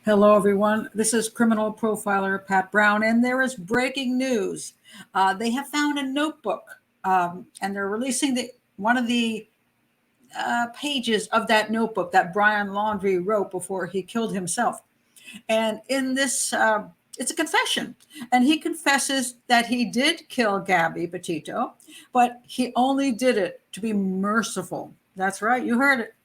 Hello, everyone. This is criminal profiler Pat Brown, and there is breaking news. They have found a notebook, and they're releasing one of the pages of that notebook that Brian Laundrie wrote before he killed himself. And in this, it's a confession, and he confesses that he did kill Gabby Petito, but he only did it to be merciful. That's right, you heard it,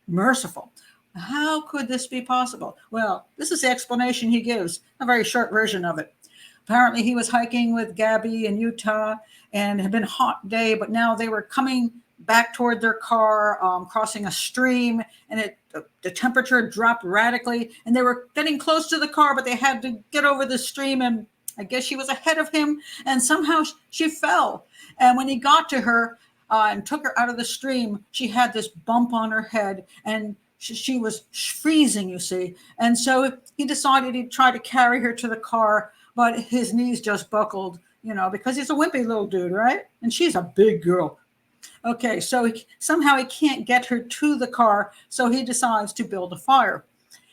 merciful. How could this be possible? Well, this is the explanation he gives, a very short version of it. Apparently, he was hiking with Gabby in Utah, and it had been a hot day, but now they were coming back toward their car, crossing a stream, and the temperature dropped radically, and they were getting close to the car, but they had to get over the stream, and I guess she was ahead of him, and somehow she fell. And when he got to her and took her out of the stream, she had this bump on her head, and she was freezing, you see. And so he decided he'd try to carry her to the car, but his knees just buckled, because he's a wimpy little dude, right? And she's a big girl. Okay, so somehow he can't get her to the car, so he decides to build a fire.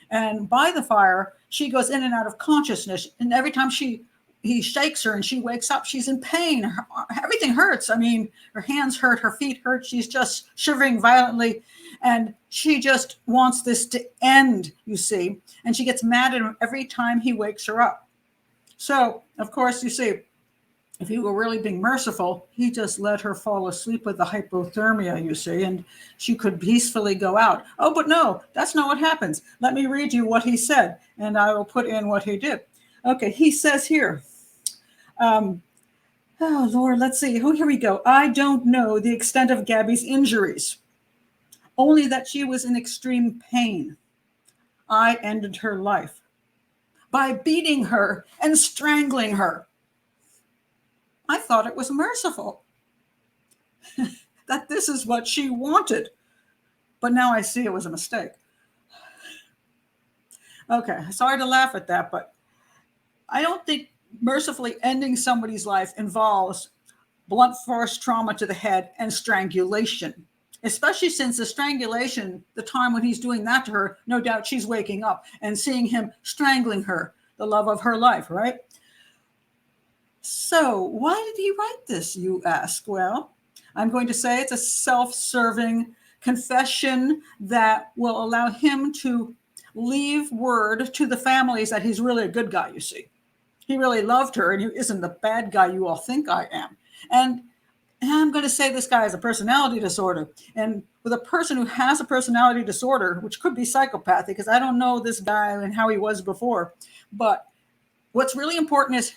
And by the fire, she goes in and out of consciousness. And every time he shakes her and she wakes up, she's in pain. Everything hurts. I mean, her hands hurt, her feet hurt. She's just shivering violently. And she just wants this to end, you see. And she gets mad at him every time he wakes her up. So, of course, you see, if he were really being merciful, he just let her fall asleep with the hypothermia, you see, and she could peacefully go out. Oh, but no, that's not what happens. Let me read you what he said, and I will put in what he did. Okay, he says here, oh, Lord, let's see. Oh, here we go. I don't know the extent of Gabby's injuries, only that she was in extreme pain. I ended her life by beating her and strangling her. I thought it was merciful, that this is what she wanted. But now I see it was a mistake. Okay, sorry to laugh at that, but I don't think mercifully ending somebody's life involves blunt force trauma to the head and strangulation, especially since the strangulation, the time when he's doing that to her, no doubt she's waking up and seeing him strangling her, the love of her life, right? So why did he write this, you ask? Well, I'm going to say it's a self-serving confession that will allow him to leave word to the families that he's really a good guy, you see. He really loved her, and he isn't the bad guy you all think I am. And I'm going to say this guy has a personality disorder. And with a person who has a personality disorder, which could be psychopathic, because I don't know this guy and how he was before, but what's really important is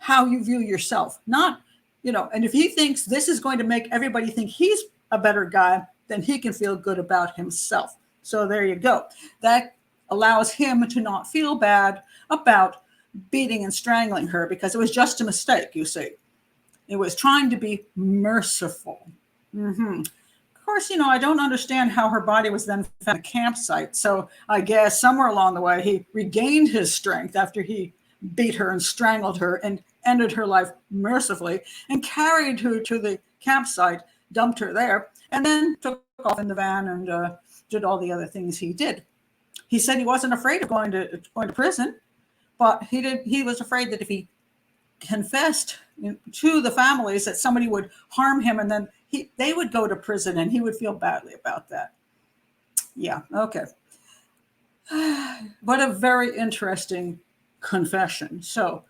how you view yourself, not, and if he thinks this is going to make everybody think he's a better guy, then he can feel good about himself. So there you go. That allows him to not feel bad about beating and strangling her because it was just a mistake, you see. It was trying to be merciful. Of course, I don't understand how her body was then found at a campsite. So I guess somewhere along the way, he regained his strength after he beat her and strangled her and ended her life mercifully and carried her to the campsite, dumped her there, and then took off in the van and did all the other things he did. He said he wasn't afraid of going to prison, but he was afraid that if he confessed to the families that somebody would harm him and then they would go to prison and he would feel badly about that. Yeah, okay. What a very interesting confession. So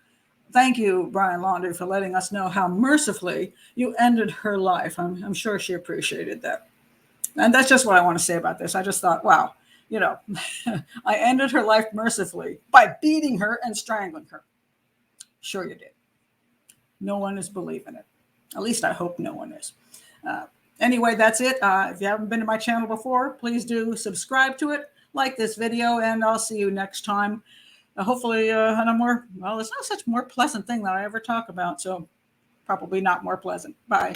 thank you, Brian Laundrie, for letting us know how mercifully you ended her life. I'm sure she appreciated that. And that's just what I want to say about this. I just thought, wow, I ended her life mercifully by beating her and strangling her. Sure you did. No one is believing it. At least I hope no one is. Anyway, that's it. If you haven't been to my channel before, please do subscribe to it, like this video, and I'll see you next time. Hopefully, there's no such more pleasant thing that I ever talk about, so probably not more pleasant. Bye.